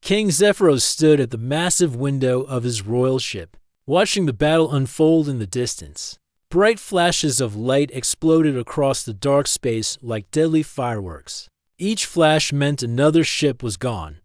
King Zephyros stood at the massive window of his royal ship, watching the battle unfold in the distance. Bright flashes of light exploded across the dark space like deadly fireworks. Each flash meant another ship was gone,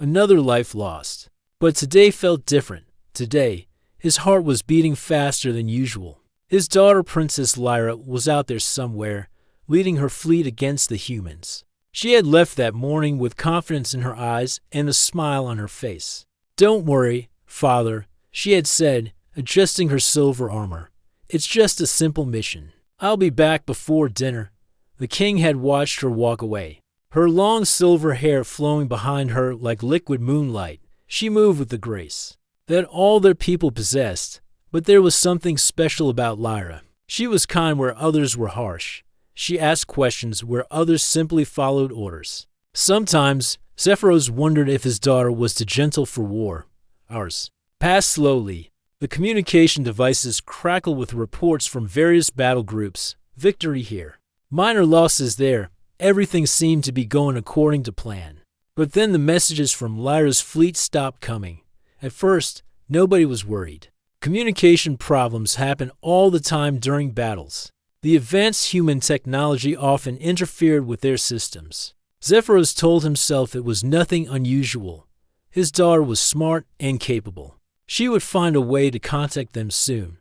another life lost. But today felt different. Today, his heart was beating faster than usual. His daughter, Princess Lyra, was out there somewhere, leading her fleet against the humans. She had left that morning with confidence in her eyes and a smile on her face. "Don't worry, father," she had said, adjusting her silver armor. "It's just a simple mission. I'll be back before dinner." The king had watched her walk away, her long silver hair flowing behind her like liquid moonlight. She moved with the grace that all their people possessed, but there was something special about Lyra. She was kind where others were harsh. She asked questions where others simply followed orders. Sometimes, Zephyros wondered if his daughter was too gentle for war. Hours passed slowly. The communication devices crackled with reports from various battle groups. Victory here. Minor losses there. Everything seemed to be going according to plan. But then the messages from Lyra's fleet stopped coming. At first, nobody was worried. Communication problems happen all the time during battles. The advanced human technology often interfered with their systems. Zephyros told himself it was nothing unusual. His daughter was smart and capable. She would find a way to contact them soon.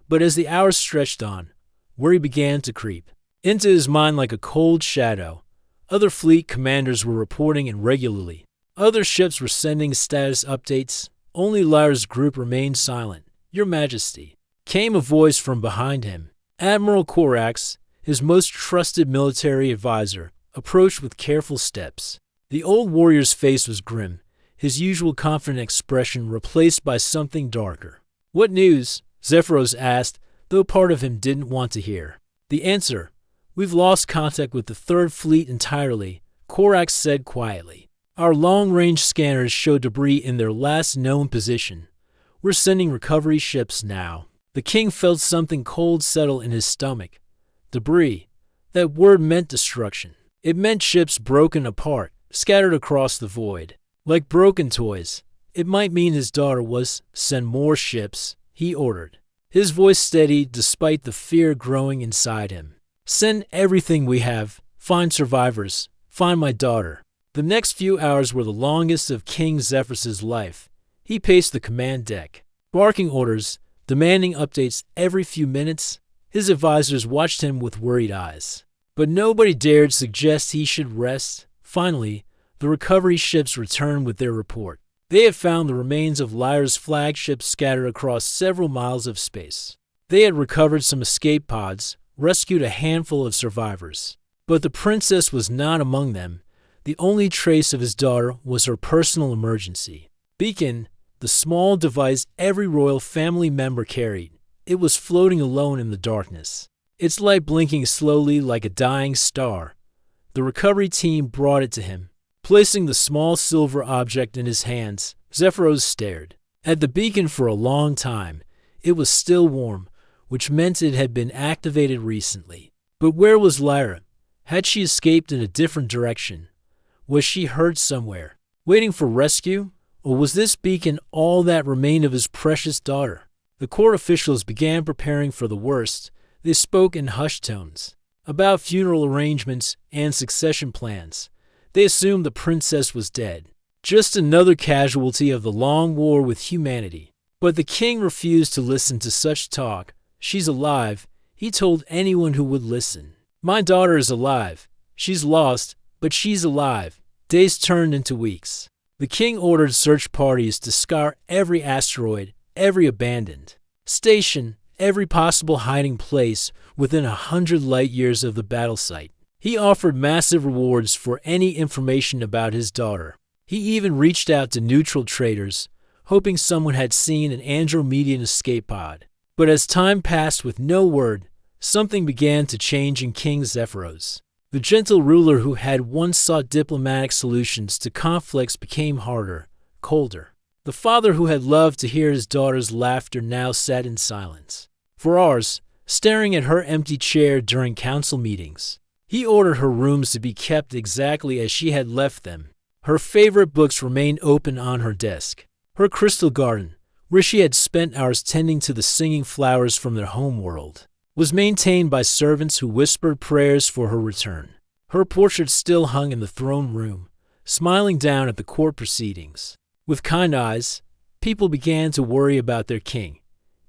But as the hours stretched on, worry began to creep into his mind like a cold shadow. Other fleet commanders were reporting irregularly. Other ships were sending status updates. Only Lyra's group remained silent. "Your Majesty," came a voice from behind him. Admiral Korax, his most trusted military advisor, approached with careful steps. The old warrior's face was grim, his usual confident expression replaced by something darker. "What news?" Zephyros asked, though part of him didn't want to hear. The answer: "We've lost contact with the Third Fleet entirely," Korax said quietly. "Our long-range scanners show debris in their last known position. We're sending recovery ships now." The king felt something cold settle in his stomach. Debris. That word meant destruction. It meant ships broken apart, scattered across the void. Like broken toys. It might mean his daughter was "Send more ships," he ordered. His voice steadied despite the fear growing inside him. "Send everything we have. Find survivors. Find my daughter." The next few hours were the longest of King Zephyrus' life. He paced the command deck, barking orders, demanding updates every few minutes. His advisors watched him with worried eyes. But nobody dared suggest he should rest. Finally, the recovery ships returned with their report. They had found the remains of Lyra's flagship scattered across several miles of space. They had recovered some escape pods, rescued a handful of survivors. But the princess was not among them. The only trace of his daughter was her personal emergency beacon, the small device every royal family member carried. It was floating alone in the darkness, its light blinking slowly like a dying star. The recovery team brought it to him. Placing the small silver object in his hands, Zephyros stared at the beacon for a long time. It was still warm, which meant it had been activated recently. But where was Lyra? Had she escaped in a different direction? Was she hurt somewhere, waiting for rescue? Or was this beacon all that remained of his precious daughter? The court officials began preparing for the worst. They spoke in hushed tones about funeral arrangements and succession plans. They assumed the princess was dead, just another casualty of the long war with humanity. But the king refused to listen to such talk. "She's alive," he told anyone who would listen. "My daughter is alive. She's lost, but she's alive." Days turned into weeks. The king ordered search parties to scour every asteroid, every abandoned station, every possible hiding place within 100 light-years of the battle site. He offered massive rewards for any information about his daughter. He even reached out to neutral traders, hoping someone had seen an Andromedian escape pod. But as time passed with no word, something began to change in King Zephyros. The gentle ruler who had once sought diplomatic solutions to conflicts became harder, colder. The father who had loved to hear his daughter's laughter now sat in silence, for hours, staring at her empty chair during council meetings. He ordered her rooms to be kept exactly as she had left them. Her favorite books remained open on her desk. Her crystal garden, where she had spent hours tending to the singing flowers from their home world, was maintained by servants who whispered prayers for her return. Her portrait still hung in the throne room, smiling down at the court proceedings. With kind eyes, people began to worry about their king.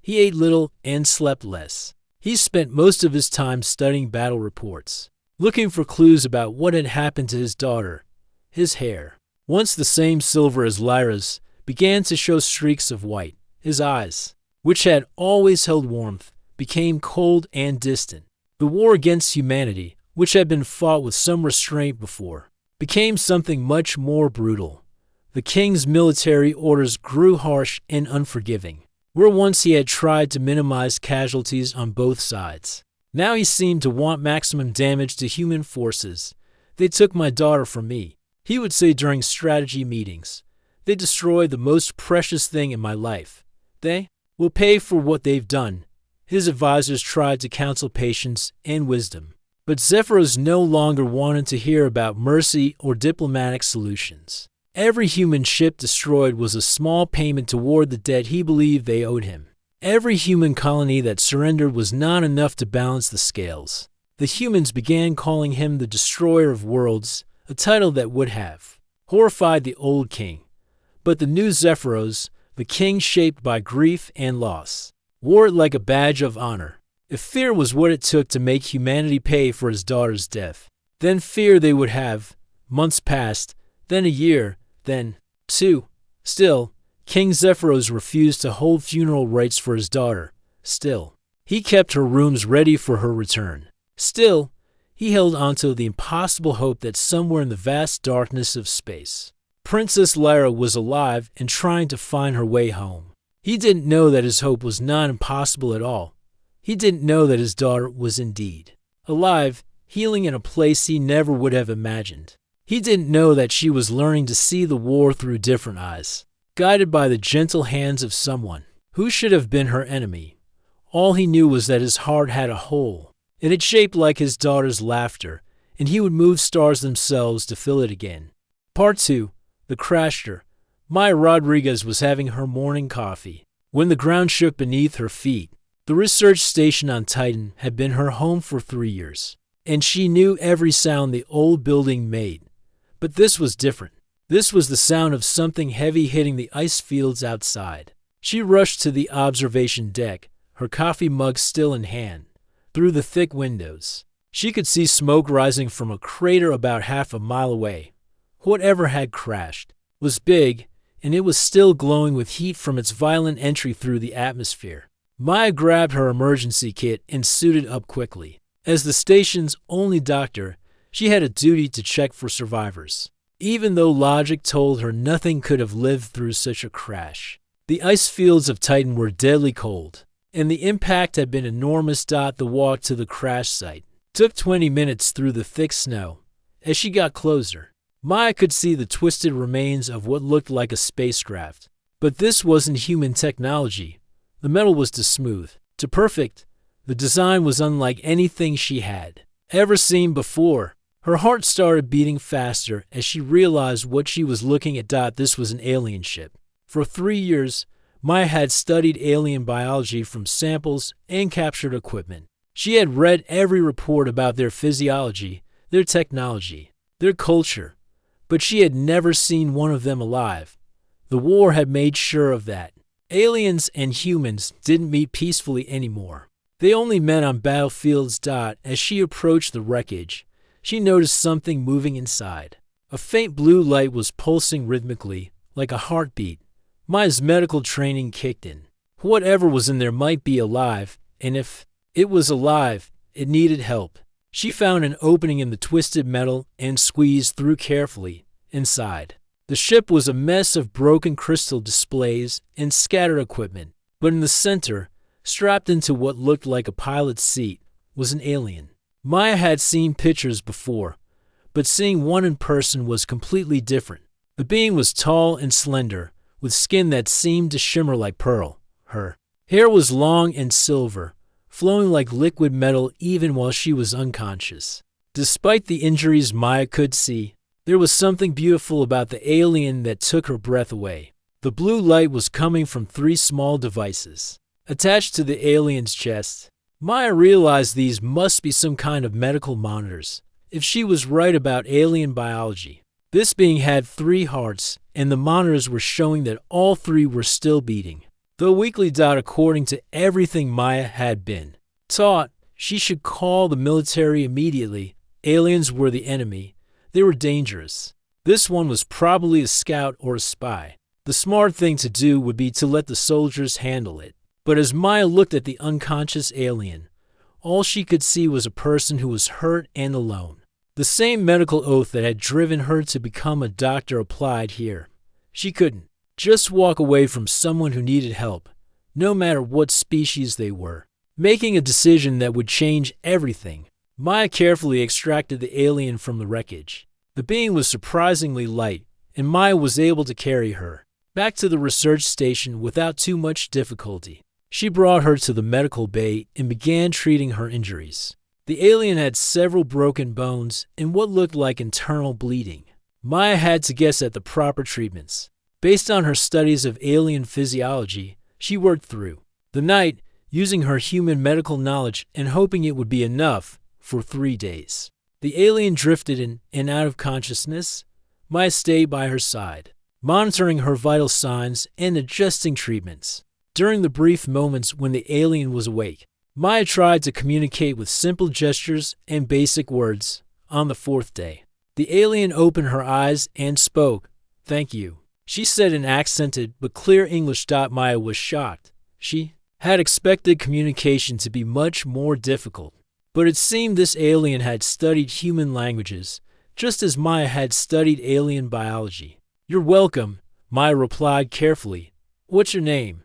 He ate little and slept less. He spent most of his time studying battle reports, looking for clues about what had happened to his daughter. His hair, once the same silver as Lyra's, began to show streaks of white. His eyes, which had always held warmth, became cold and distant. The war against humanity, which had been fought with some restraint before, became something much more brutal. The king's military orders grew harsh and unforgiving. Where once he had tried to minimize casualties on both sides, now he seemed to want maximum damage to human forces. "They took my daughter from me," he would say during strategy meetings. "They destroyed the most precious thing in my life. They will pay for what they've done." His advisors tried to counsel patience and wisdom, but Zephyros no longer wanted to hear about mercy or diplomatic solutions. Every human ship destroyed was a small payment toward the debt he believed they owed him. Every human colony that surrendered was not enough to balance the scales. The humans began calling him the Destroyer of Worlds, a title that would have horrified the old king. But the new Zephyros, the king shaped by grief and loss, wore it like a badge of honor. If fear was what it took to make humanity pay for his daughter's death, then fear they would have. Months passed, then a year, then 2. Still, King Zephyros refused to hold funeral rites for his daughter. Still, he kept her rooms ready for her return. Still, he held onto the impossible hope that somewhere in the vast darkness of space, Princess Lyra was alive and trying to find her way home. He didn't know that his hope was not impossible at all. He didn't know that his daughter was indeed alive, healing in a place he never would have imagined. He didn't know that she was learning to see the war through different eyes, guided by the gentle hands of someone who should have been her enemy. All he knew was that his heart had a hole, and it shaped like his daughter's laughter, and he would move stars themselves to fill it again. Part 2. The Crasher. Maya Rodriguez was having her morning coffee when the ground shook beneath her feet. The research station on Titan had been her home for 3 years, and she knew every sound the old building made. But this was different. This was the sound of something heavy hitting the ice fields outside. She rushed to the observation deck, her coffee mug still in hand. Through the thick windows, she could see smoke rising from a crater about half a mile away. Whatever had crashed was big, and it was still glowing with heat from its violent entry through the atmosphere. Maya grabbed her emergency kit and suited up quickly. As the station's only doctor, she had a duty to check for survivors. Even though logic told her nothing could have lived through such a crash, the ice fields of Titan were deadly cold, and the impact had been enormous. The walk to the crash site took 20 minutes through the thick snow. As she got closer, Maya could see the twisted remains of what looked like a spacecraft. But this wasn't human technology. The metal was too smooth, too perfect. The design was unlike anything she had ever seen before. Her heart started beating faster as she realized what she was looking at. This was an alien ship. For 3 years, Maya had studied alien biology from samples and captured equipment. She had read every report about their physiology, their technology, their culture, but she had never seen one of them alive. The war had made sure of that. Aliens and humans didn't meet peacefully anymore. They only met on battlefields. As she approached the wreckage, she noticed something moving inside. A faint blue light was pulsing rhythmically, like a heartbeat. Maya's medical training kicked in. Whatever was in there might be alive, and if it was alive, it needed help. She found an opening in the twisted metal and squeezed through carefully. Inside, the ship was a mess of broken crystal displays and scattered equipment, but in the center, strapped into what looked like a pilot's seat, was an alien. Maya had seen pictures before, but seeing one in person was completely different. The being was tall and slender, with skin that seemed to shimmer like pearl. Her hair was long and silver, flowing like liquid metal even while she was unconscious. Despite the injuries Maya could see, There was something beautiful about the alien that took her breath away. The blue light was coming from 3 small devices attached to the alien's chest. Maya realized these must be some kind of medical monitors, if she was right about alien biology. This being had 3 hearts, and the monitors were showing that all 3 were still beating. The weekly dot according to everything Maya had been taught, she should call the military immediately. Aliens were the enemy. They were dangerous. This one was probably a scout or a spy. The smart thing to do would be to let the soldiers handle it. But as Maya looked at the unconscious alien, all she could see was a person who was hurt and alone. The same medical oath that had driven her to become a doctor applied here. She couldn't just walk away from someone who needed help, no matter what species they were, making a decision that would change everything. Maya carefully extracted the alien from the wreckage. The being was surprisingly light, and Maya was able to carry her back to the research station without too much difficulty. She brought her to the medical bay and began treating her injuries. The alien had several broken bones and what looked like internal bleeding. Maya had to guess at the proper treatments. Based on her studies of alien physiology, she worked through the night, using her human medical knowledge and hoping it would be enough for 3 days. The alien drifted in and out of consciousness. Maya stayed by her side, monitoring her vital signs and adjusting treatments. During the brief moments when the alien was awake, Maya tried to communicate with simple gestures and basic words. On the 4th day, the alien opened her eyes and spoke. "Thank you," she said in accented but clear English. Maya was shocked. She had expected communication to be much more difficult, but it seemed this alien had studied human languages, just as Maya had studied alien biology. "You're welcome," Maya replied carefully. "What's your name?"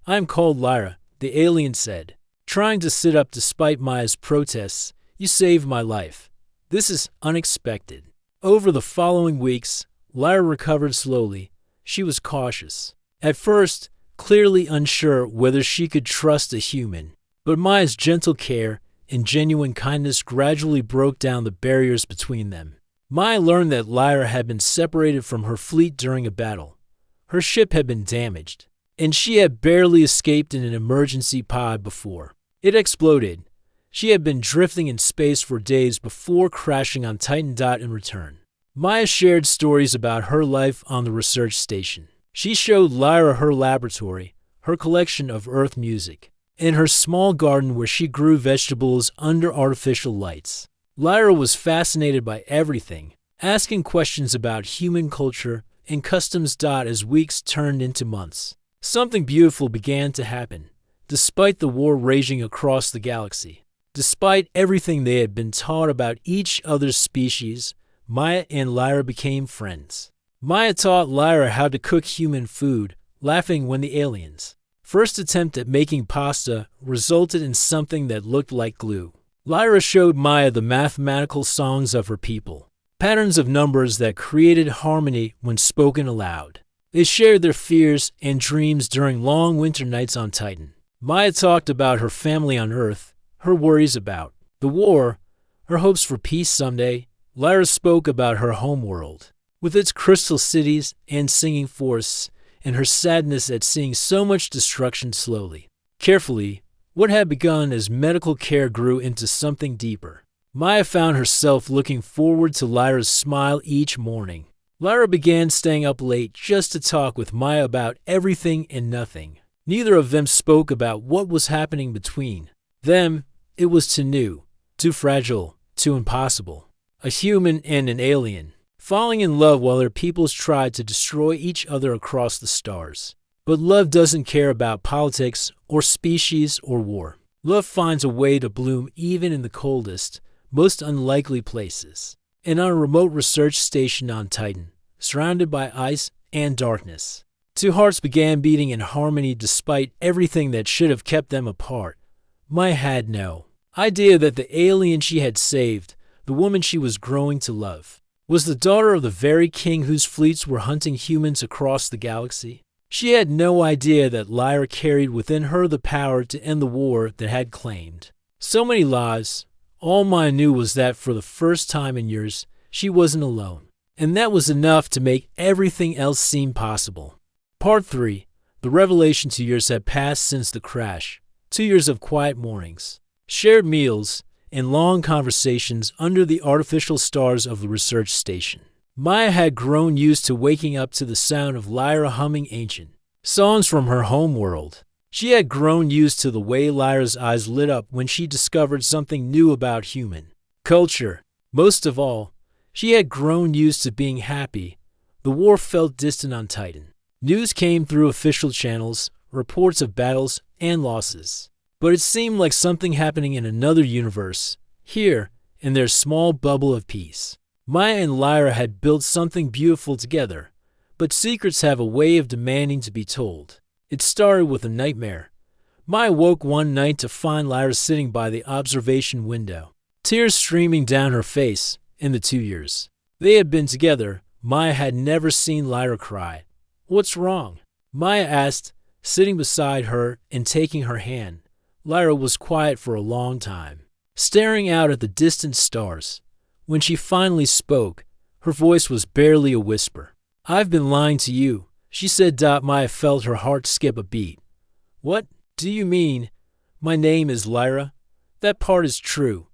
"I'm called Lyra," the alien said, trying to sit up despite Maya's protests. "You saved my life. This is unexpected." Over the following weeks, Lyra recovered slowly. She was cautious. At first, clearly unsure whether she could trust a human. But Maya's gentle care and genuine kindness gradually broke down the barriers between them. Maya learned that Lyra had been separated from her fleet during a battle. Her ship had been damaged, and she had barely escaped in an emergency pod before it exploded. She had been drifting in space for days before crashing on Titan. In return, Maya shared stories about her life on the research station. She showed Lyra her laboratory, her collection of Earth music, and her small garden where she grew vegetables under artificial lights. Lyra was fascinated by everything, asking questions about human culture and customs. As weeks turned into months, something beautiful began to happen. Despite the war raging across the galaxy, despite everything they had been taught about each other's species, Maya and Lyra became friends. Maya taught Lyra how to cook human food, laughing when the alien's first attempt at making pasta resulted in something that looked like glue. Lyra showed Maya the mathematical songs of her people, patterns of numbers that created harmony when spoken aloud. They shared their fears and dreams during long winter nights on Titan. Maya talked about her family on Earth, her worries about the war, her hopes for peace someday. Lyra spoke about her homeworld, with its crystal cities and singing forests, and her sadness at seeing so much destruction slowly. Carefully, what had begun as medical care grew into something deeper. Maya found herself looking forward to Lyra's smile each morning. Lyra began staying up late just to talk with Maya about everything and nothing. Neither of them spoke about what was happening between them. It was too new, too fragile, too impossible. A human and an alien, falling in love while their peoples tried to destroy each other across the stars. But love doesn't care about politics or species or war. Love finds a way to bloom even in the coldest, most unlikely places. And on a remote research station on Titan, surrounded by ice and darkness, 2 hearts began beating in harmony despite everything that should have kept them apart. Maya had no idea that the alien she had saved, the woman she was growing to love, was the daughter of the very king whose fleets were hunting humans across the galaxy. She had no idea that Lyra carried within her the power to end the war that had claimed so many lives. All Maya knew was that for the first time in years, she wasn't alone. And that was enough to make everything else seem possible. Part 3. The revelation. 2 years had passed since the crash. 2 years of quiet mornings, shared meals, and long conversations under the artificial stars of the research station. Maya had grown used to waking up to the sound of Lyra humming ancient songs from her home world. She had grown used to the way Lyra's eyes lit up when she discovered something new about human culture. Most of all, she had grown used to being happy. The war felt distant on Titan. News came through official channels, reports of battles and losses. But it seemed like something happening in another universe, here, in their small bubble of peace. Maya and Lyra had built something beautiful together, but secrets have a way of demanding to be told. It started with a nightmare. Maya woke one night to find Lyra sitting by the observation window, tears streaming down her face. In the 2 years they had been together, Maya had never seen Lyra cry. "What's wrong?" Maya asked, sitting beside her and taking her hand. Lyra was quiet for a long time, staring out at the distant stars. When she finally spoke, her voice was barely a whisper. "I've been lying to you," she said. Maya felt her heart skip a beat. "What do you mean? My name is Lyra. That part is true,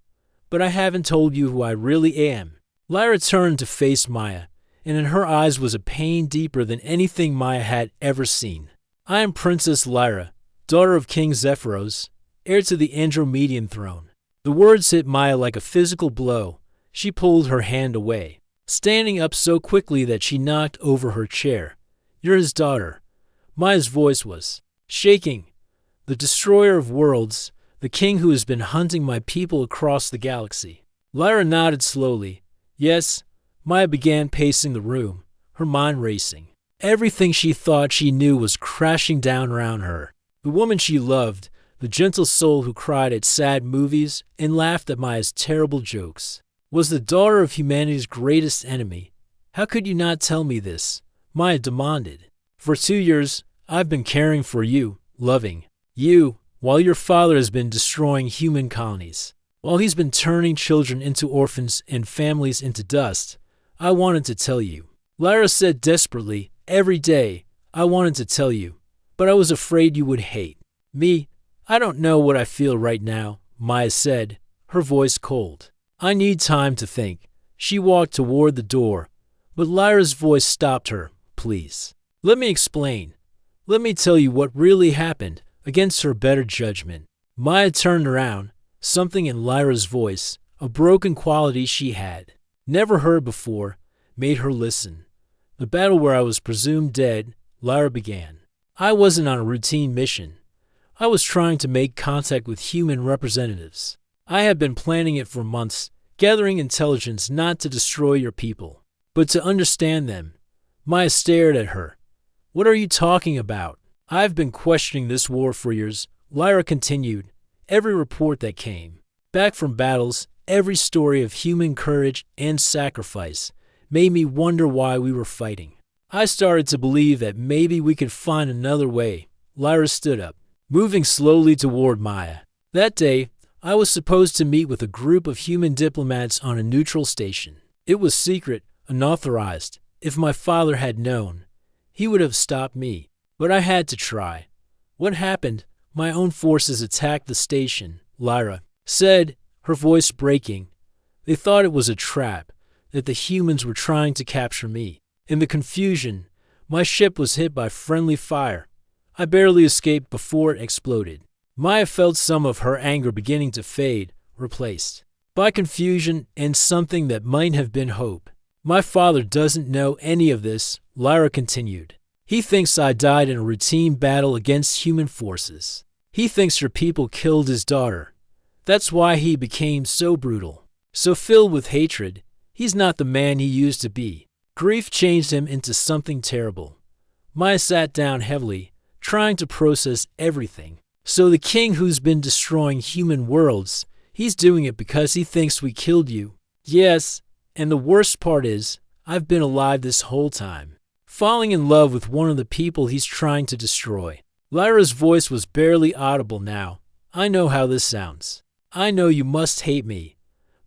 but I haven't told you who I really am." Lyra turned to face Maya, and in her eyes was a pain deeper than anything Maya had ever seen. "I am Princess Lyra, daughter of King Zephyros, heir to the Andromedian throne." The words hit Maya like a physical blow. She pulled her hand away, standing up so quickly that she knocked over her chair. "You're his daughter." Maya's voice was shaking. "The destroyer of worlds, the king who has been hunting my people across the galaxy." Lyra nodded slowly. "Yes." Maya began pacing the room, her mind racing. Everything she thought she knew was crashing down around her. The woman she loved, the gentle soul who cried at sad movies and laughed at Maya's terrible jokes, was the daughter of humanity's greatest enemy. "How could you not tell me this?" Maya demanded. "For 2 years, I've been caring for you, loving you, while your father has been destroying human colonies. While he's been turning children into orphans and families into dust. I wanted to tell you." Lyra said desperately, "Every day, I wanted to tell you, but I was afraid you would hate me." "I don't know what I feel right now," Maya said, her voice cold. "I need time to think." She walked toward the door, but Lyra's voice stopped her. "Please, let me explain. Let me tell you what really happened." Against her better judgment, Maya turned around. Something in Lyra's voice, a broken quality she had never heard before, made her listen. "The battle where I was presumed dead," Lyra began. "I wasn't on a routine mission. I was trying to make contact with human representatives. I had been planning it for months, gathering intelligence not to destroy your people, but to understand them." Maya stared at her. "What are you talking about?" "I've been questioning this war for years," Lyra continued. "Every report that came back from battles, every story of human courage and sacrifice made me wonder why we were fighting. I started to believe that maybe we could find another way." Lyra stood up, moving slowly toward Maya. "That day, I was supposed to meet with a group of human diplomats on a neutral station. It was secret, unauthorized. If my father had known, he would have stopped me. But I had to try. What happened? My own forces attacked the station," Lyra said, her voice breaking. "They thought it was a trap, that the humans were trying to capture me. In the confusion, my ship was hit by friendly fire. I barely escaped before it exploded." Maya felt some of her anger beginning to fade, replaced by confusion and something that might have been hope. "My father doesn't know any of this," Lyra continued. "He thinks I died in a routine battle against human forces. He thinks your people killed his daughter. That's why he became so brutal, so filled with hatred. He's not the man he used to be. Grief changed him into something terrible." Maya sat down heavily, trying to process everything. "So the king who's been destroying human worlds, he's doing it because he thinks we killed you?" "Yes, and the worst part is, I've been alive this whole time, falling in love with one of the people he's trying to destroy." Lyra's voice was barely audible now. "I know how this sounds. I know you must hate me."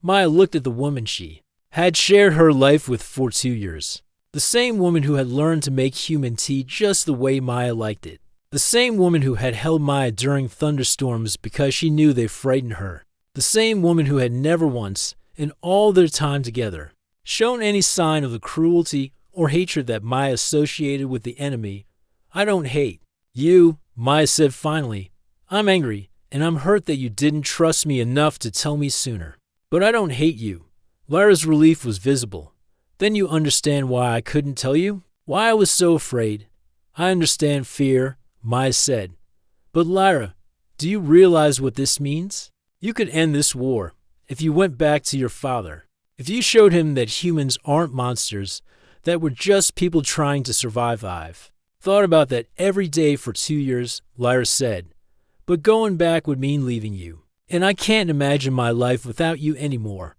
Maya looked at the woman she had shared her life with for 2 years. The same woman who had learned to make human tea just the way Maya liked it. The same woman who had held Maya during thunderstorms because she knew they frightened her. The same woman who had never once, in all their time together, shown any sign of the cruelty or hatred that Maya associated with the enemy. I don't hate you, Maya said finally. I'm angry, and I'm hurt that you didn't trust me enough to tell me sooner. But I don't hate you. Lyra's relief was visible. Then you understand why I couldn't tell you? Why I was so afraid? I understand fear, Maya said. But Lyra, do you realize what this means? You could end this war if you went back to your father. If you showed him that humans aren't monsters, that we're just people trying to survive. I've thought about that every day for 2 years, Lyra said. But going back would mean leaving you. And I can't imagine my life without you anymore.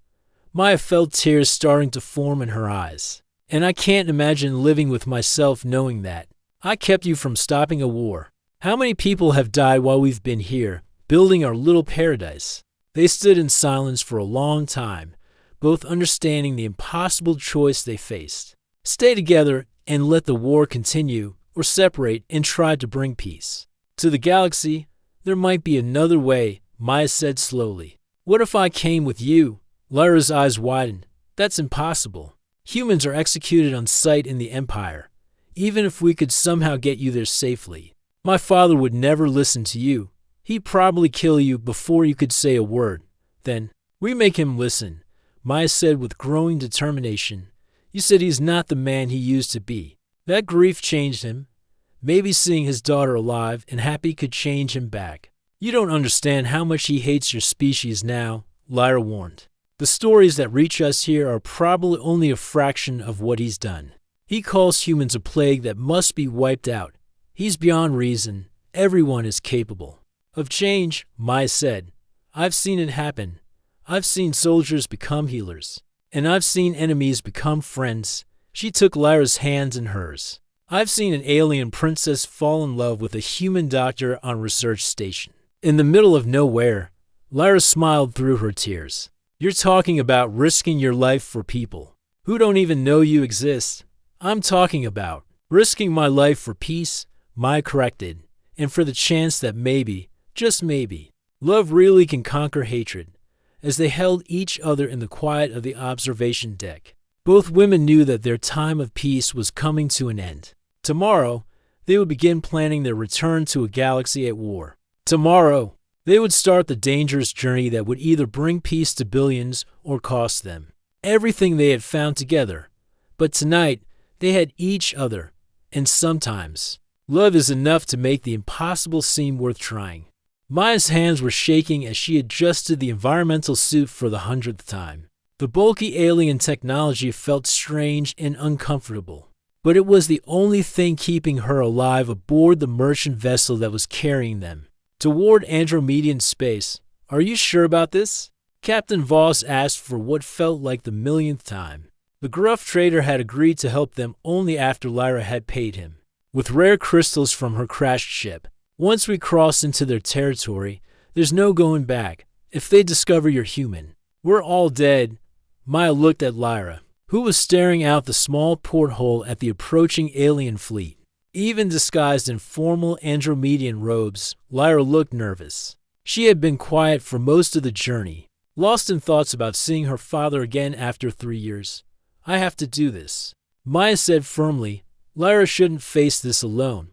Maya felt tears starting to form in her eyes. And I can't imagine living with myself knowing that. I kept you from stopping a war. How many people have died while we've been here, building our little paradise? They stood in silence for a long time, both understanding the impossible choice they faced. Stay together and let the war continue, or separate and try to bring peace. To the galaxy, there might be another way, Maya said slowly. What if I came with you? Lyra's eyes widened. That's impossible. Humans are executed on sight in the Empire. Even if we could somehow get you there safely, my father would never listen to you. He'd probably kill you before you could say a word. Then, we make him listen, Maya said with growing determination. You said he's not the man he used to be. That grief changed him. Maybe seeing his daughter alive and happy could change him back. You don't understand how much he hates your species now, Lyra warned. The stories that reach us here are probably only a fraction of what he's done. He calls humans a plague that must be wiped out. He's beyond reason. Everyone is capable of change, Maya said. I've seen it happen. I've seen soldiers become healers. And I've seen enemies become friends. She took Lyra's hands in hers. I've seen an alien princess fall in love with a human doctor on research station. In the middle of nowhere, Lyra smiled through her tears. You're talking about risking your life for people who don't even know you exist. I'm talking about risking my life for peace, Maya corrected, and for the chance that maybe, just maybe, love really can conquer hatred. As they held each other in the quiet of the observation deck, both women knew that their time of peace was coming to an end. Tomorrow, they would begin planning their return to a galaxy at war. Tomorrow, they would start the dangerous journey that would either bring peace to billions or cost them everything they had found together. But tonight, they had each other, and sometimes, love is enough to make the impossible seem worth trying. Maya's hands were shaking as she adjusted the environmental suit for the 100th time. The bulky alien technology felt strange and uncomfortable, but it was the only thing keeping her alive aboard the merchant vessel that was carrying them toward Andromedian space. Are you sure about this? Captain Voss asked for what felt like the millionth time. The gruff trader had agreed to help them only after Lyra had paid him with rare crystals from her crashed ship. Once we cross into their territory, there's no going back. If they discover you're human, we're all dead. Maya looked at Lyra, who was staring out the small porthole at the approaching alien fleet. Even disguised in formal Andromedian robes, Lyra looked nervous. She had been quiet for most of the journey, lost in thoughts about seeing her father again after 3 years. I have to do this, Maya said firmly. Lyra shouldn't face this alone.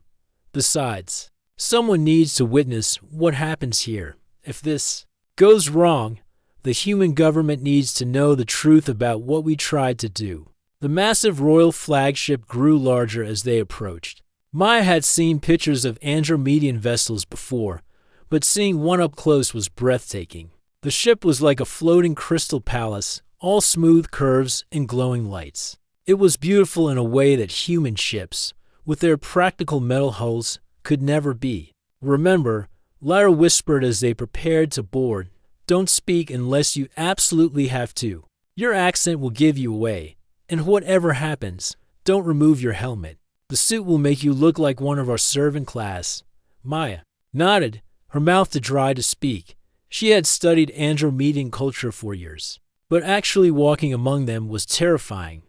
Besides, someone needs to witness what happens here. If this goes wrong, the human government needs to know the truth about what we tried to do. The massive royal flagship grew larger as they approached. Maya had seen pictures of Andromedian vessels before, but seeing one up close was breathtaking. The ship was like a floating crystal palace, all smooth curves and glowing lights. It was beautiful in a way that human ships, with their practical metal hulls, could never be. Remember, Lyra whispered as they prepared to board, don't speak unless you absolutely have to. Your accent will give you away, and whatever happens, don't remove your helmet. The suit will make you look like one of our servant class. Maya nodded, her mouth too dry to speak. She had studied Andromedian culture for years. but actually walking among them was terrifying.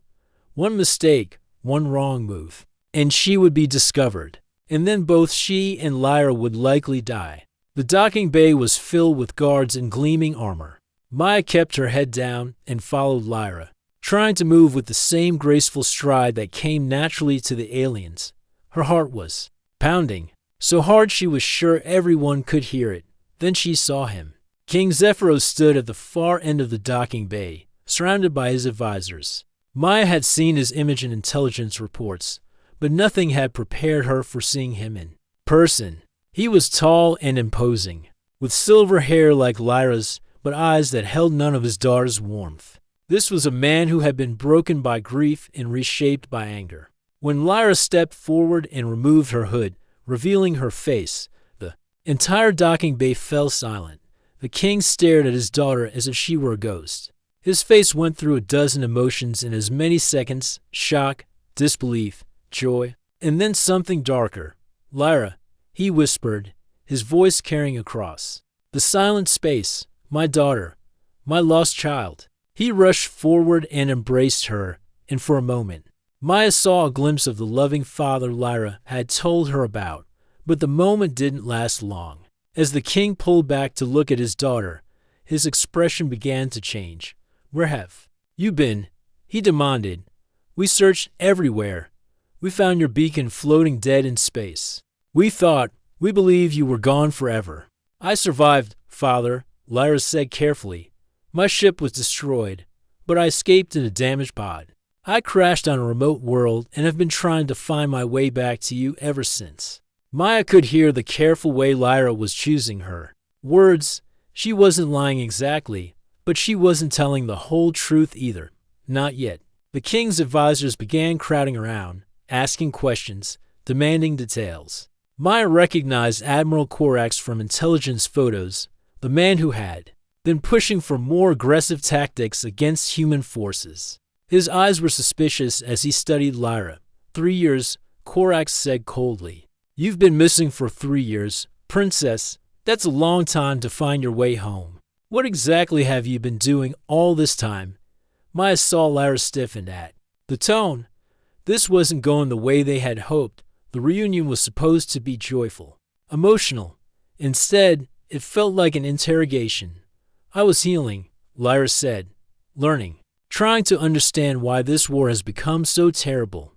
One mistake, one wrong move, and she would be discovered. And then both she and Lyra would likely die. The docking bay was filled with guards in gleaming armor. Maya kept her head down and followed Lyra, trying to move with the same graceful stride that came naturally to the aliens. Her heart was pounding, so hard she was sure everyone could hear it. Then she saw him. King Zephyros stood at the far end of the docking bay, surrounded by his advisors. Maya had seen his image in intelligence reports, but nothing had prepared her for seeing him in person. He was tall and imposing, with silver hair like Lyra's, but eyes that held none of his daughter's warmth. This was a man who had been broken by grief and reshaped by anger. When Lyra stepped forward and removed her hood, revealing her face, the entire docking bay fell silent. The king stared at his daughter as if she were a ghost. His face went through a dozen emotions in as many seconds: shock, disbelief, joy, and then something darker. "Lyra," he whispered, his voice carrying across the silent space. "My daughter, my lost child." He rushed forward and embraced her, and for a moment, Maya saw a glimpse of the loving father Lyra had told her about. But the moment didn't last long. As the king pulled back to look at his daughter, his expression began to change. "Where have you been?" he demanded. "We searched everywhere. We found your beacon floating dead in space. We believed you were gone forever." "I survived, father," Lyra said carefully. "My ship was destroyed, but I escaped in a damaged pod. I crashed on a remote world and have been trying to find my way back to you ever since." Maya could hear the careful way Lyra was choosing her words. She wasn't lying exactly, but she wasn't telling the whole truth either. Not yet. The king's advisors began crowding around, asking questions, demanding details. Maya recognized Admiral Corax from intelligence photos, the man who had been pushing for more aggressive tactics against human forces. His eyes were suspicious as he studied Lyra. 3 years, Corax said coldly. "You've been missing for 3 years, princess. That's a long time to find your way home. What exactly have you been doing all this time?" Maya saw Lyra stiffen at the tone. This wasn't going the way they had hoped. The reunion was supposed to be joyful, emotional. Instead, it felt like an interrogation. "I was healing," Lyra said, "learning, trying to understand why this war has become so terrible."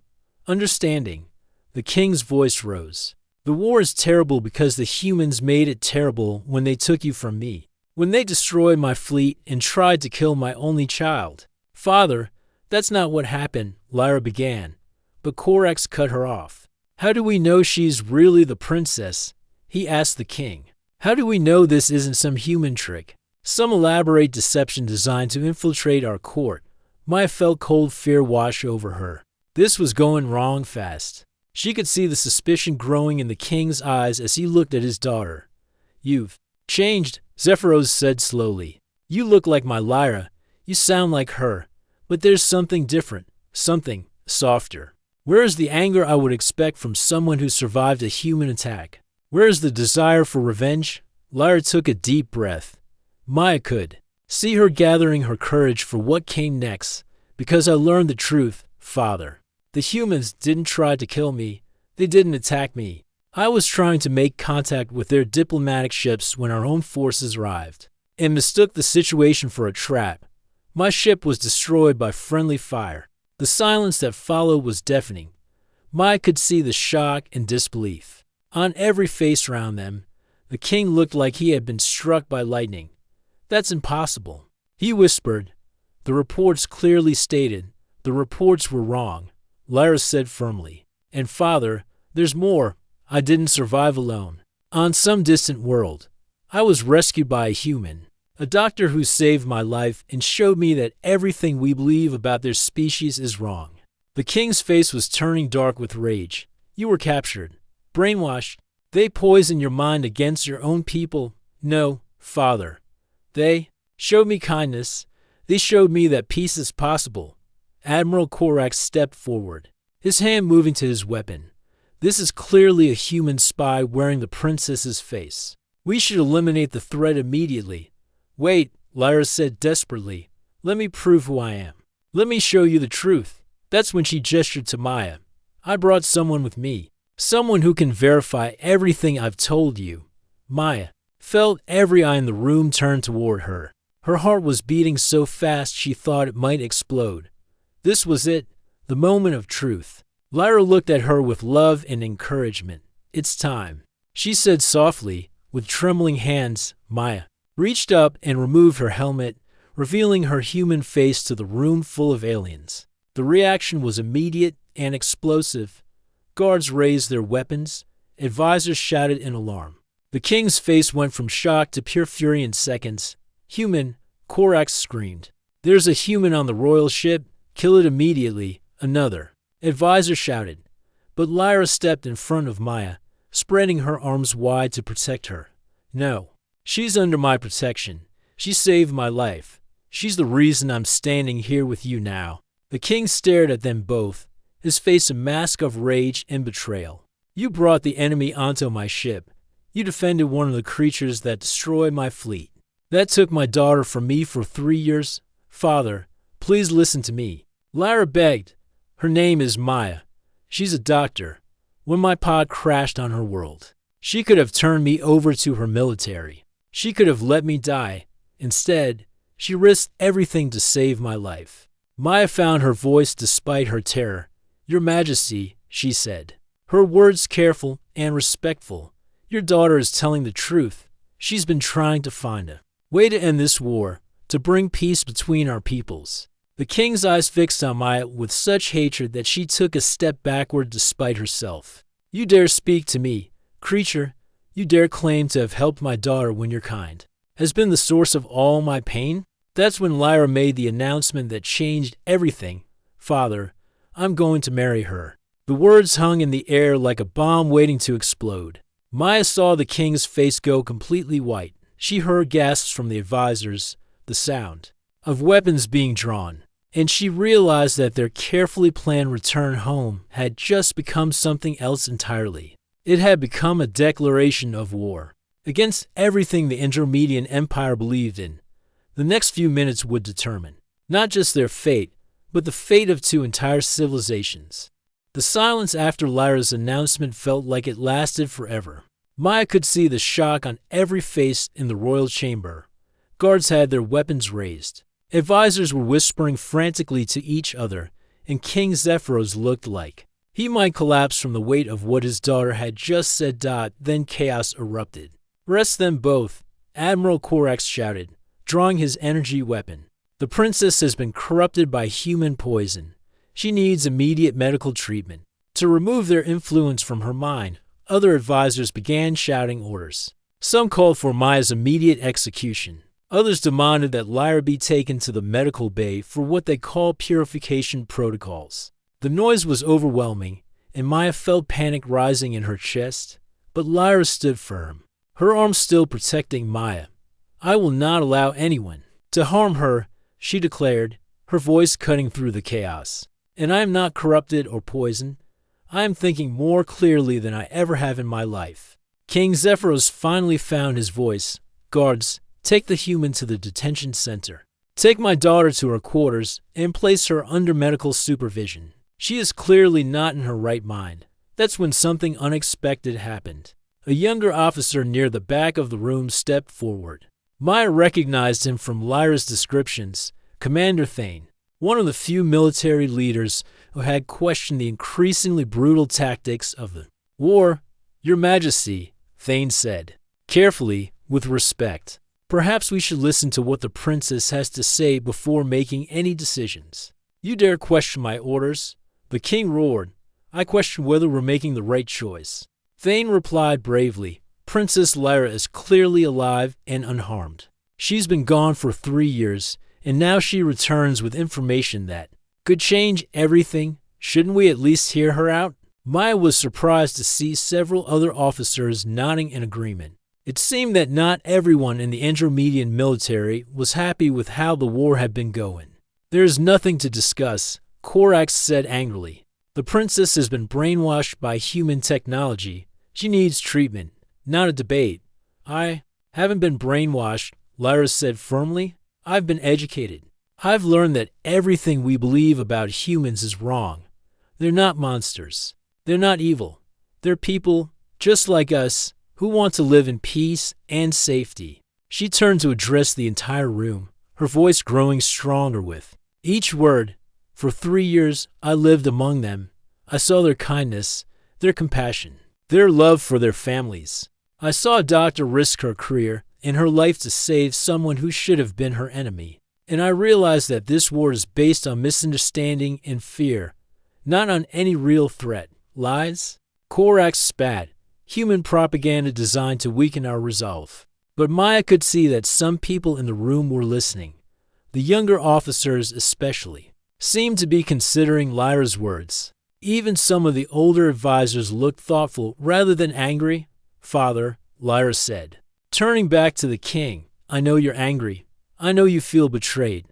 "Understanding." The king's voice rose. "The war is terrible because the humans made it terrible when they took you from me. When they destroyed my fleet and tried to kill my only child." "Father, that's not what happened," Lyra began, but Corax cut her off. "How do we know she's really the princess?" he asked the king. "How do we know this isn't some human trick? Some elaborate deception designed to infiltrate our court?" Maya felt cold fear wash over her. This was going wrong fast. She could see the suspicion growing in the king's eyes as he looked at his daughter. "You've changed," Zephyros said slowly. "You look like my Lyra. You sound like her. But there's something different, something softer. Where is the anger I would expect from someone who survived a human attack? Where is the desire for revenge?" Lyra took a deep breath. Maya could see her gathering her courage for what came next. "Because I learned the truth, father. The humans didn't try to kill me. They didn't attack me. I was trying to make contact with their diplomatic ships when our own forces arrived, and mistook the situation for a trap. My ship was destroyed by friendly fire." The silence that followed was deafening. Maya could see the shock and disbelief on every face around them. The king looked like he had been struck by lightning. "That's impossible," he whispered. "The reports clearly stated the reports were wrong," Lyra said firmly. "And father, there's more. I didn't survive alone. On some distant world, I was rescued by a human, a doctor who saved my life and showed me that everything we believe about their species is wrong." The king's face was turning dark with rage. "You were captured, brainwashed. They poisoned your mind against your own people." "No, father. They showed me kindness. They showed me that peace is possible." Admiral Corax stepped forward, his hand moving to his weapon. "This is clearly a human spy wearing the princess's face. We should eliminate the threat immediately." "Wait," Lyra said desperately. Let me prove who I am. Let me show you the truth. That's when she gestured to Maya. I brought someone with me. Someone who can verify everything I've told you. Maya felt every eye in the room turn toward her. Her heart was beating so fast she thought it might explode. This was it, the moment of truth. Lyra looked at her with love and encouragement. It's time, she said softly. With trembling hands, Maya reached up and removed her helmet, revealing her human face to the room full of aliens. The reaction was immediate and explosive. Guards raised their weapons. Advisors shouted in alarm. The king's face went from shock to pure fury in seconds. Human, Korax screamed. There's a human on the royal ship. Kill it immediately. Another advisor shouted. But Lyra stepped in front of Maya, spreading her arms wide to protect her. No, she's under my protection. She saved my life. She's the reason I'm standing here with you now. The king stared at them both, his face a mask of rage and betrayal. You brought the enemy onto my ship. You defended one of the creatures that destroyed my fleet. That took my daughter from me for 3 years. Father, please listen to me. Lyra begged. Her name is Maya. She's a doctor. When my pod crashed on her world, she could have turned me over to her military. She could have let me die. Instead, she risked everything to save my life. Maya found her voice despite her terror. Your Majesty, she said, her words careful and respectful. Your daughter is telling the truth. She's been trying to find a way to end this war, to bring peace between our peoples. The king's eyes fixed on Maya with such hatred that she took a step backward despite herself. You dare speak to me, creature? You dare claim to have helped my daughter when your kind has been the source of all my pain? That's when Lyra made the announcement that changed everything. Father, I'm going to marry her. The words hung in the air like a bomb waiting to explode. Maya saw the king's face go completely white. She heard gasps from the advisors, the sound of weapons being drawn, and she realized that their carefully planned return home had just become something else entirely. It had become a declaration of war against everything the Andromedian Empire believed in. The next few minutes would determine not just their fate, but the fate of 2 entire civilizations. The silence after Lyra's announcement felt like it lasted forever. Maya could see the shock on every face in the royal chamber. Guards had their weapons raised. Advisors were whispering frantically to each other, and King Zephyros looked like he might collapse from the weight of what his daughter had just said. Then chaos erupted. Arrest them both, Admiral Korax shouted, drawing his energy weapon. The princess has been corrupted by human poison. She needs immediate medical treatment. To remove their influence from her mind, other advisors began shouting orders. Some called for Maya's immediate execution. Others demanded that Lyra be taken to the medical bay for what they called purification protocols. The noise was overwhelming, and Maya felt panic rising in her chest, but Lyra stood firm, her arms still protecting Maya. I will not allow anyone to harm her, she declared, her voice cutting through the chaos. And I am not corrupted or poisoned. I am thinking more clearly than I ever have in my life. King Zephyros finally found his voice. Guards, take the human to the detention center. Take my daughter to her quarters and place her under medical supervision. She is clearly not in her right mind. That's when something unexpected happened. A younger officer near the back of the room stepped forward. Maya recognized him from Lyra's descriptions. Commander Thane, one of the few military leaders who had questioned the increasingly brutal tactics of the war. Your Majesty, Thane said, carefully, with respect. Perhaps we should listen to what the princess has to say before making any decisions. You dare question my orders? The king roared. I question whether we're making the right choice. Thane replied bravely. Princess Lyra is clearly alive and unharmed. She's been gone for 3 years, and now she returns with information that could change everything. Shouldn't we at least hear her out? Maya was surprised to see several other officers nodding in agreement. It seemed that not everyone in the Andromedian military was happy with how the war had been going. There is nothing to discuss, Korax said angrily. The princess has been brainwashed by human technology. She needs treatment, not a debate. I haven't been brainwashed, Lyra said firmly. I've been educated. I've learned that everything we believe about humans is wrong. They're not monsters. They're not evil. They're people, just like us, who want to live in peace and safety." She turned to address the entire room, her voice growing stronger with each word. "For 3 years, I lived among them. I saw their kindness, their compassion, their love for their families. I saw a doctor risk her career and her life to save someone who should have been her enemy. And I realized that this war is based on misunderstanding and fear, not on any real threat. Lies?" Korax spat. "Human propaganda designed to weaken our resolve." But Maya could see that some people in the room were listening. The younger officers especially seemed to be considering Lyra's words. Even some of the older advisors looked thoughtful rather than angry. "Father," Lyra said, turning back to the king, "I know you're angry. I know you feel betrayed.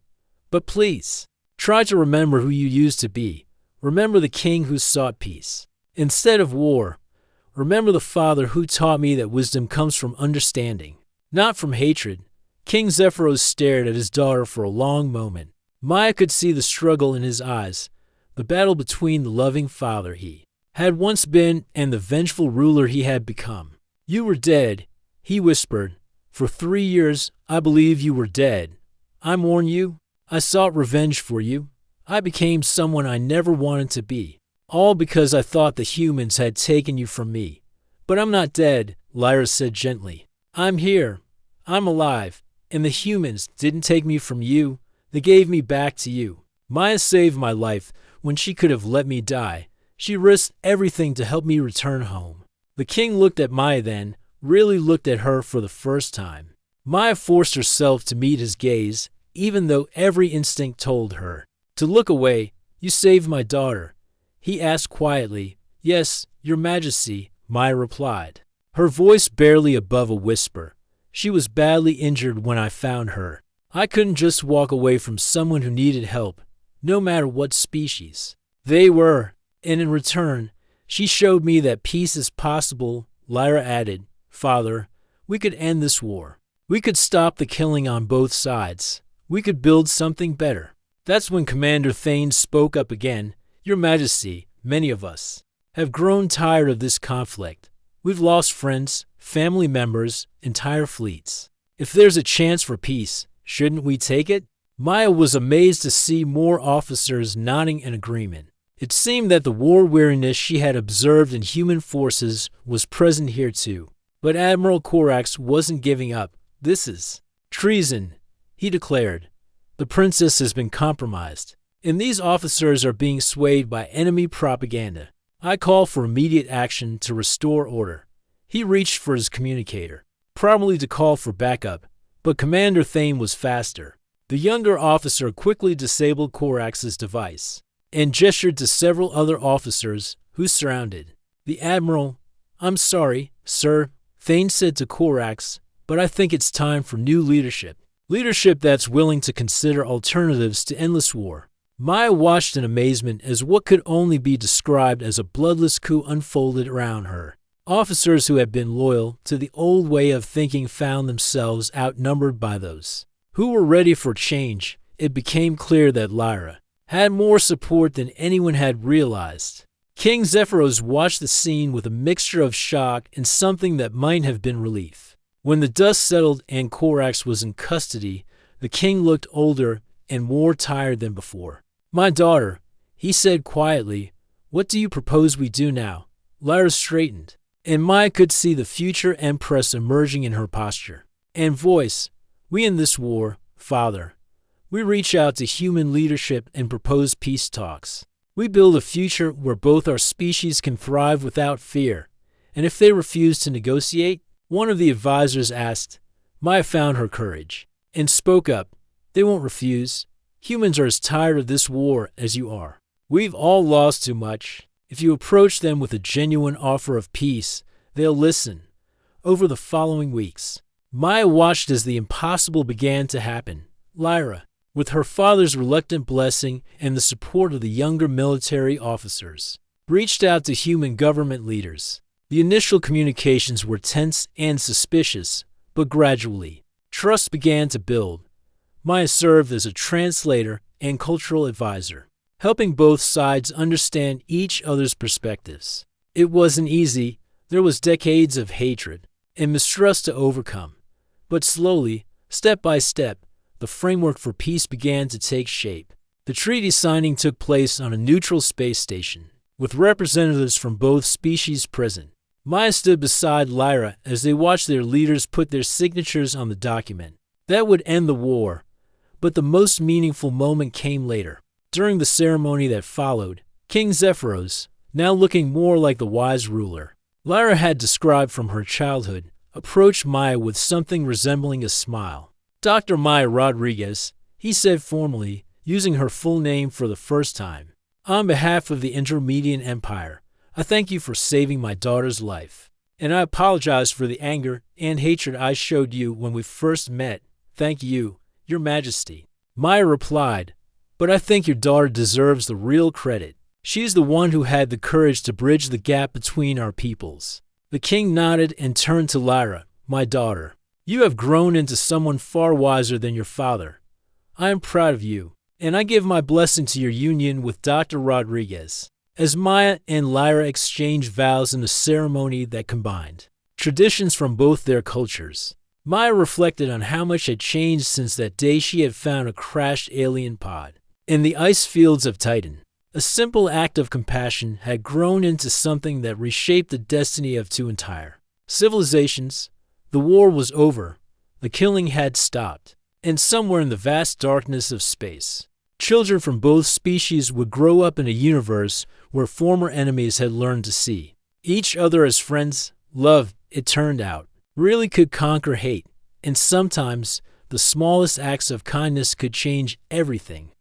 But please, try to remember who you used to be. Remember the king who sought peace instead of war. Remember the father who taught me that wisdom comes from understanding, not from hatred." King Zephyros stared at his daughter for a long moment. Maya could see the struggle in his eyes, the battle between the loving father he had once been and the vengeful ruler he had become. "You were dead," he whispered. "For 3 years, I believe you were dead. I mourn you. I sought revenge for you. I became someone I never wanted to be, all because I thought the humans had taken you from me. But I'm not dead," Lyra said gently. "I'm here. I'm alive. And the humans didn't take me from you. They gave me back to you. Maya saved my life when she could have let me die. She risked everything to help me return home." The king looked at Maya then, really looked at her for the first time. Maya forced herself to meet his gaze, even though every instinct told her to look away. "You saved my daughter," he asked quietly. "Yes, Your Majesty," Maya replied, her voice barely above a whisper. "She was badly injured when I found her. I couldn't just walk away from someone who needed help, no matter what species they were. And in return, she showed me that peace is possible." Lyra added, "Father, we could end this war. We could stop the killing on both sides. We could build something better." That's when Commander Thane spoke up again. "Your Majesty, many of us have grown tired of this conflict. We've lost friends, family members, entire fleets. If there's a chance for peace, shouldn't we take it?" Maya was amazed to see more officers nodding in agreement. It seemed that the war weariness she had observed in human forces was present here too. But Admiral Korax wasn't giving up. "This is treason," he declared. "The princess has been compromised, and these officers are being swayed by enemy propaganda. I call for immediate action to restore order." He reached for his communicator, probably to call for backup, but Commander Thane was faster. The younger officer quickly disabled Korax's device and gestured to several other officers who surrounded the admiral. "I'm sorry, sir," Thane said to Korax, "but I think it's time for new leadership. Leadership that's willing to consider alternatives to endless war." Maya watched in amazement as what could only be described as a bloodless coup unfolded around her. Officers who had been loyal to the old way of thinking found themselves outnumbered by those who were ready for change. It became clear that Lyra had more support than anyone had realized. King Zephyros watched the scene with a mixture of shock and something that might have been relief. When the dust settled and Korax was in custody, the king looked older and more tired than before. "My daughter," he said quietly, "what do you propose we do now?" Lyra straightened, and Maya could see the future empress emerging in her posture and voice. "We end this war, Father. We reach out to human leadership and propose peace talks. We build a future where both our species can thrive without fear. And if they refuse to negotiate," one of the advisors asked. Maya found her courage and spoke up. "They won't refuse. Humans are as tired of this war as you are. We've all lost too much. If you approach them with a genuine offer of peace, they'll listen." Over the following weeks, Maya watched as the impossible began to happen. Lyra, with her father's reluctant blessing and the support of the younger military officers, reached out to human government leaders. The initial communications were tense and suspicious, but gradually, trust began to build. Maya served as a translator and cultural advisor, helping both sides understand each other's perspectives. It wasn't easy. There was decades of hatred and mistrust to overcome. But slowly, step by step, the framework for peace began to take shape. The treaty signing took place on a neutral space station, with representatives from both species present. Maya stood beside Lyra as they watched their leaders put their signatures on the document. That would end the war, but the most meaningful moment came later. During the ceremony that followed, King Zephyros, now looking more like the wise ruler Lyra had described from her childhood, approached Maya with something resembling a smile. Dr. Maya Rodriguez, he said formally, using her full name for the first time. On behalf of the Intermediate Empire, I thank you for saving my daughter's life. And I apologize for the anger and hatred I showed you when we first met. Thank you, Your Majesty. Maya replied, but I think your daughter deserves the real credit. She's the one who had the courage to bridge the gap between our peoples. The king nodded and turned to Lyra, my daughter. You have grown into someone far wiser than your father. I am proud of you, and I give my blessing to your union with Dr. Rodriguez. As Maya and Lyra exchanged vows in a ceremony that combined traditions from both their cultures, Maya reflected on how much had changed since that day she had found a crashed alien pod in the ice fields of Titan. A simple act of compassion had grown into something that reshaped the destiny of two entire civilizations. The war was over, the killing had stopped, and somewhere in the vast darkness of space, children from both species would grow up in a universe where former enemies had learned to see each other as friends. Love, it turned out, really could conquer hate, and sometimes the smallest acts of kindness could change everything.